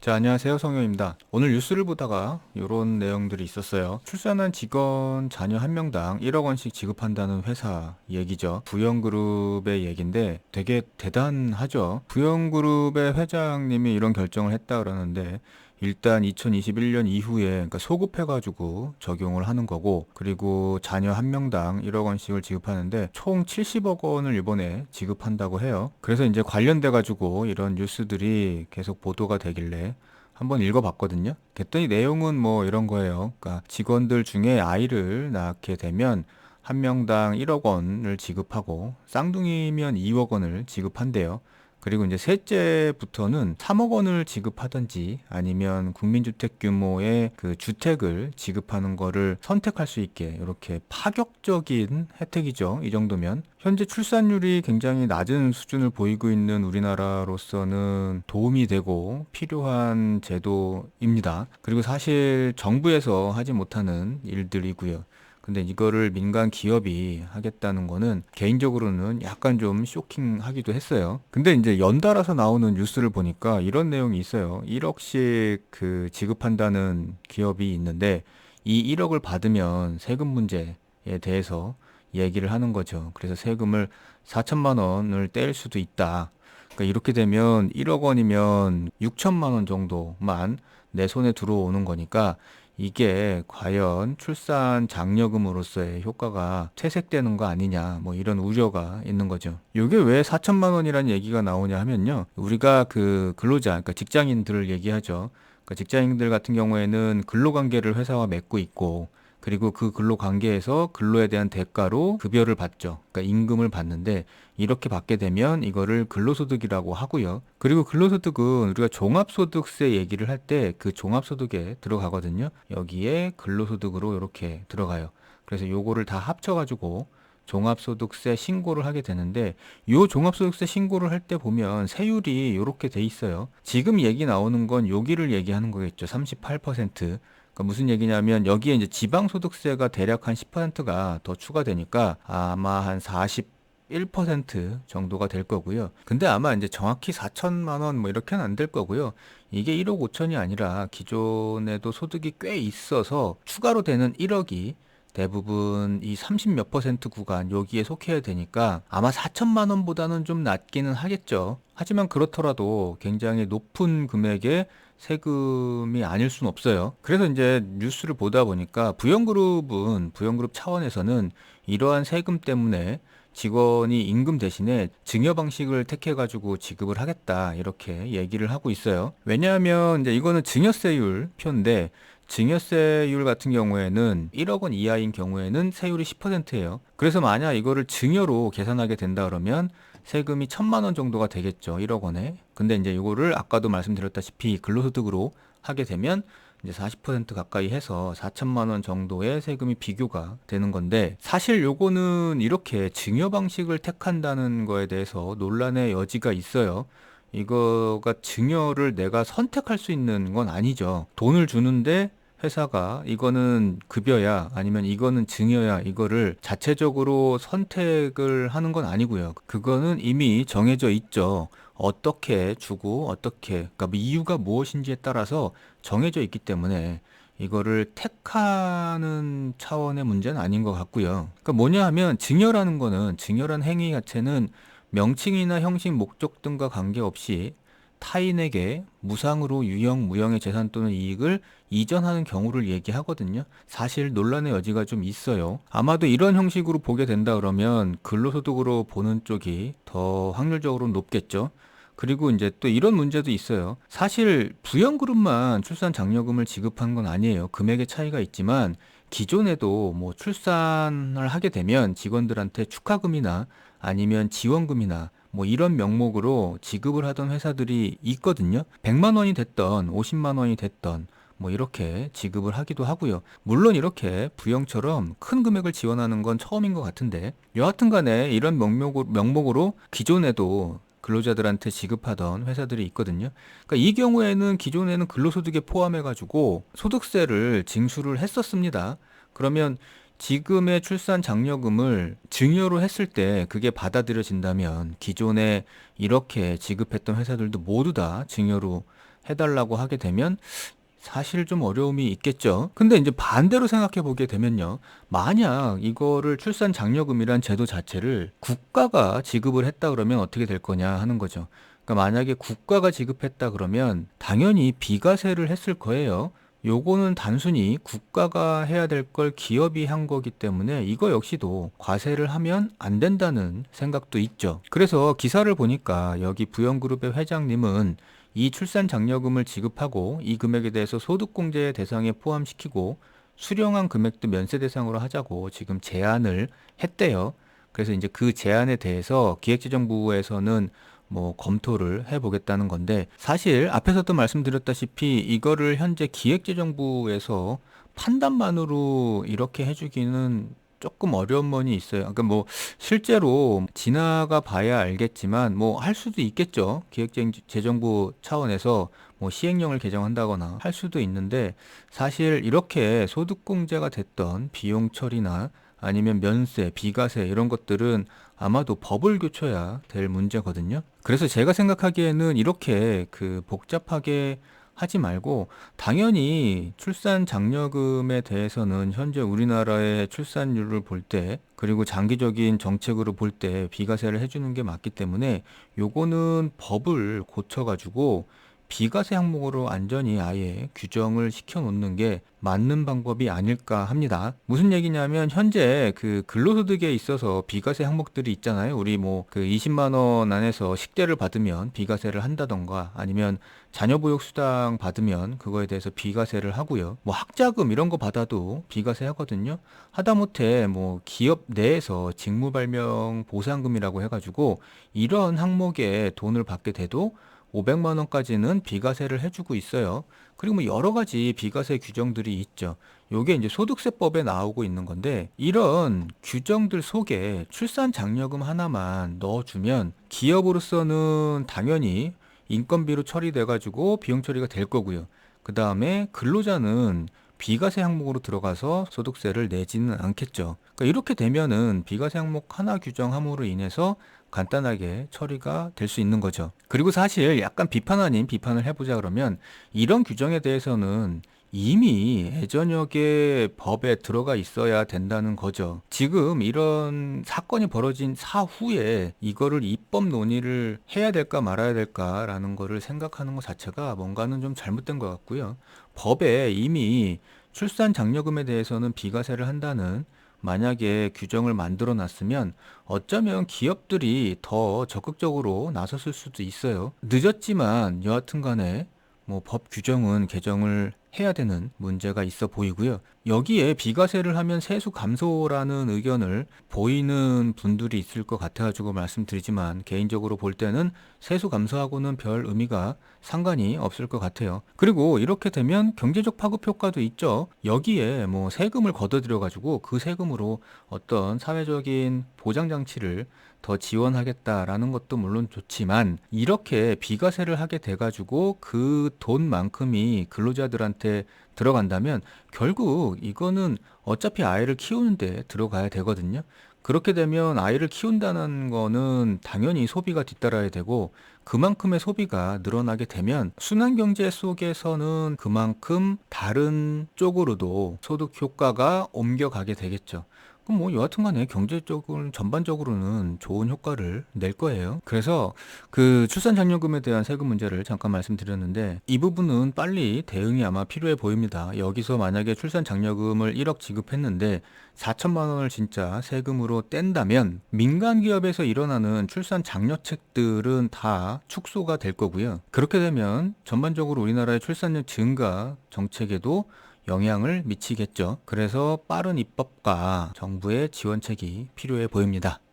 자, 안녕하세요. 성효입니다. 오늘 뉴스를 보다가 이런 내용들이 있었어요. 출산한 직원 자녀 한 명당 1억 원씩 지급한다는 회사 얘기죠. 부영그룹의 얘기인데 되게 대단하죠. 부영그룹의 회장님이 이런 결정을 했다 그러는데 일단 2021년 이후에 그러니까 소급해가지고 적용을 하는 거고, 그리고 자녀 한 명당 1억 원씩을 지급하는데 총 70억 원을 이번에 지급한다고 해요. 그래서 이제 관련돼가지고 이런 뉴스들이 계속 보도가 되길래 한번 읽어봤거든요. 그랬더니 내용은 뭐 이런 거예요. 그러니까 직원들 중에 아이를 낳게 되면 한 명당 1억 원을 지급하고, 쌍둥이면 2억 원을 지급한대요. 그리고 이제 셋째부터는 3억 원을 지급하든지 아니면 국민주택 규모의 그 주택을 지급하는 거를 선택할 수 있게, 이렇게 파격적인 혜택이죠. 이 정도면. 현재 출산율이 굉장히 낮은 수준을 보이고 있는 우리나라로서는 도움이 되고 필요한 제도입니다. 그리고 사실 정부에서 하지 못하는 일들이고요. 근데 이거를 민간 기업이 하겠다는 거는 개인적으로는 약간 좀 쇼킹하기도 했어요. 근데 이제 연달아서 나오는 뉴스를 보니까 이런 내용이 있어요. 1억씩 그 지급한다는 기업이 있는데 이 1억을 받으면 세금 문제에 대해서 얘기를 하는 거죠. 그래서 세금을 4천만 원을 뗄 수도 있다. 그러니까 이렇게 되면 1억 원이면 6천만 원 정도만 내 손에 들어오는 거니까 이게 과연 출산 장려금으로서의 효과가 퇴색되는 거 아니냐, 뭐 이런 우려가 있는 거죠. 이게 왜 4천만 원이라는 얘기가 나오냐 하면요. 우리가 그 근로자, 그러니까 직장인들을 얘기하죠. 그러니까 직장인들 같은 경우에는 근로관계를 회사와 맺고 있고, 그리고 그 근로관계에서 근로에 대한 대가로 급여를 받죠. 그러니까 임금을 받는데, 이렇게 받게 되면 이거를 근로소득이라고 하고요. 그리고 근로소득은 우리가 종합소득세 얘기를 할 때 그 종합소득에 들어가거든요. 여기에 근로소득으로 이렇게 들어가요. 그래서 요거를 다 합쳐가지고 종합소득세 신고를 하게 되는데, 요 종합소득세 신고를 할 때 보면 세율이 이렇게 돼 있어요. 지금 얘기 나오는 건 여기를 얘기하는 거겠죠. 38%. 그러니까 무슨 얘기냐면 여기에 이제 지방소득세가 대략 한 10%가 더 추가되니까 아마 한 41% 정도가 될 거고요. 근데 아마 이제 정확히 4천만 원 뭐 이렇게는 안 될 거고요. 이게 1억 5천이 아니라 기존에도 소득이 꽤 있어서 추가로 되는 1억이 대부분 이 30 몇 퍼센트 구간 여기에 속해야 되니까 아마 4천만 원보다는 좀 낮기는 하겠죠. 하지만 그렇더라도 굉장히 높은 금액의 세금이 아닐 수는 없어요. 그래서 이제 뉴스를 보다 보니까 부영그룹 차원에서는 이러한 세금 때문에 직원이 임금 대신에 증여 방식을 택해가지고 지급을 하겠다, 이렇게 얘기를 하고 있어요. 왜냐하면 이제 이거는 증여세율 표인데, 증여세율 같은 경우에는 1억 원 이하인 경우에는 세율이 10%예요. 그래서 만약 이거를 증여로 계산하게 된다 그러면 세금이 1천만 원 정도가 되겠죠. 1억 원에. 근데 이제 이거를 아까도 말씀드렸다시피 근로소득으로 하게 되면 이제 40% 가까이 해서 4천만 원 정도의 세금이 비교가 되는 건데, 사실 요거는 이렇게 증여 방식을 택한다는 거에 대해서 논란의 여지가 있어요. 이거가 증여를 내가 선택할 수 있는 건 아니죠. 돈을 주는데 회사가 이거는 급여야 아니면 이거는 증여야, 이거를 자체적으로 선택을 하는 건 아니고요. 그거는 이미 정해져 있죠. 어떻게 주고 어떻게, 그러니까 뭐 이유가 무엇인지에 따라서 정해져 있기 때문에 이거를 택하는 차원의 문제는 아닌 것 같고요. 그러니까 뭐냐 하면 증여란 행위 자체는 명칭이나 형식, 목적 등과 관계없이 타인에게 무상으로 유형, 무형의 재산 또는 이익을 이전하는 경우를 얘기하거든요. 사실 논란의 여지가 좀 있어요. 아마도 이런 형식으로 보게 된다 그러면 근로소득으로 보는 쪽이 더 확률적으로 높겠죠. 그리고 이제 또 이런 문제도 있어요. 사실 부영그룹만 출산 장려금을 지급한 건 아니에요. 금액의 차이가 있지만 기존에도 뭐 출산을 하게 되면 직원들한테 축하금이나 아니면 지원금이나 뭐 이런 명목으로 지급을 하던 회사들이 있거든요. 100만 원이 됐던 50만 원이 됐던 뭐 이렇게 지급을 하기도 하고요. 물론 이렇게 부영처럼 큰 금액을 지원하는 건 처음인 것 같은데, 여하튼 간에 이런 명목으로 기존에도 근로자들한테 지급하던 회사들이 있거든요. 그러니까 이 경우에는 기존에는 근로소득에 포함해가지고 소득세를 징수를 했었습니다. 그러면 지금의 출산 장려금을 증여로 했을 때 그게 받아들여진다면 기존에 이렇게 지급했던 회사들도 모두 다 증여로 해달라고 하게 되면 사실 좀 어려움이 있겠죠. 근데 이제 반대로 생각해 보게 되면요. 만약 이거를 출산 장려금이란 제도 자체를 국가가 지급을 했다 그러면 어떻게 될 거냐 하는 거죠. 그러니까 만약에 국가가 지급했다 그러면 당연히 비과세를 했을 거예요. 요거는 단순히 국가가 해야 될 걸 기업이 한 거기 때문에 이거 역시도 과세를 하면 안 된다는 생각도 있죠. 그래서 기사를 보니까 여기 부영그룹의 회장님은 이 출산 장려금을 지급하고 이 금액에 대해서 소득공제 대상에 포함시키고 수령한 금액도 면세 대상으로 하자고 지금 제안을 했대요. 그래서 이제 그 제안에 대해서 기획재정부에서는 뭐 검토를 해보겠다는 건데, 사실 앞에서도 말씀드렸다시피 이거를 현재 기획재정부에서 판단만으로 이렇게 해주기는 조금 어려운 면이 있어요. 그러니까 뭐 실제로 지나가 봐야 알겠지만 뭐 할 수도 있겠죠. 기획재정부 차원에서 뭐 시행령을 개정한다거나 할 수도 있는데, 사실 이렇게 소득공제가 됐던 비용 처리나 아니면 면세, 비과세 이런 것들은 아마도 법을 교쳐야 될 문제거든요. 그래서 제가 생각하기에는 이렇게 복잡하게 하지 말고 당연히 출산 장려금에 대해서는 현재 우리나라의 출산율을 볼 때, 그리고 장기적인 정책으로 볼 때 비과세를 해주는 게 맞기 때문에 요거는 법을 고쳐가지고 비과세 항목으로 완전히 아예 규정을 시켜 놓는 게 맞는 방법이 아닐까 합니다. 무슨 얘기냐면 현재 근로소득에 있어서 비과세 항목들이 있잖아요. 우리 뭐 20만 원 안에서 식대를 받으면 비과세를 한다던가, 아니면 자녀보육 수당 받으면 그거에 대해서 비과세를 하고요. 뭐 학자금 이런 거 받아도 비과세 하거든요. 하다못해 뭐 기업 내에서 직무발명 보상금이라고 해가지고 이런 항목에 돈을 받게 돼도 500만 원까지는 비과세를 해주고 있어요. 그리고 뭐 여러 가지 비과세 규정들이 있죠. 요게 이제 소득세법에 나오고 있는 건데, 이런 규정들 속에 출산 장려금 하나만 넣어주면 기업으로서는 당연히 인건비로 처리돼 가지고 비용 처리가 될 거고요. 그 다음에 근로자는 비과세 항목으로 들어가서 소득세를 내지는 않겠죠. 그러니까 이렇게 되면은 비과세 항목 하나 규정함으로 인해서 간단하게 처리가 될 수 있는 거죠. 그리고 사실 약간 비판 아닌 비판을 해보자 그러면, 이런 규정에 대해서는 이미 예전역에 법에 들어가 있어야 된다는 거죠. 지금 이런 사건이 벌어진 사후에 이거를 입법 논의를 해야 될까 말아야 될까라는 거를 생각하는 것 자체가 뭔가는 좀 잘못된 것 같고요. 법에 이미 출산 장려금에 대해서는 비과세를 한다는 만약에 규정을 만들어 놨으면 어쩌면 기업들이 더 적극적으로 나섰을 수도 있어요. 늦었지만 여하튼 간에 뭐 법 규정은 개정을 해야 되는 문제가 있어 보이고요. 여기에 비과세를 하면 세수 감소라는 의견을 보이는 분들이 있을 것 같아가지고 말씀드리지만, 개인적으로 볼 때는 세수 감소하고는 별 의미가 상관이 없을 것 같아요. 그리고 이렇게 되면 경제적 파급 효과도 있죠. 여기에 뭐 세금을 걷어들여가지고 그 세금으로 어떤 사회적인 보장 장치를 더 지원하겠다라는 것도 물론 좋지만, 이렇게 비과세를 하게 돼가지고 그 돈만큼이 근로자들한테 들어간다면 결국 이거는 어차피 아이를 키우는데 들어가야 되거든요. 그렇게 되면 아이를 키운다는 거는 당연히 소비가 뒤따라야 되고, 그만큼의 소비가 늘어나게 되면 순환경제 속에서는 그만큼 다른 쪽으로도 소득 효과가 옮겨가게 되겠죠. 그럼 뭐 여하튼 간에 경제적으로 전반적으로는 좋은 효과를 낼 거예요. 그래서 출산 장려금에 대한 세금 문제를 잠깐 말씀드렸는데, 이 부분은 빨리 대응이 아마 필요해 보입니다. 여기서 만약에 출산 장려금을 1억 지급했는데 4천만 원을 진짜 세금으로 뗀다면 민간 기업에서 일어나는 출산 장려책들은 다 축소가 될 거고요. 그렇게 되면 전반적으로 우리나라의 출산율 증가 정책에도 영향을 미치겠죠. 그래서 빠른 입법과 정부의 지원책이 필요해 보입니다.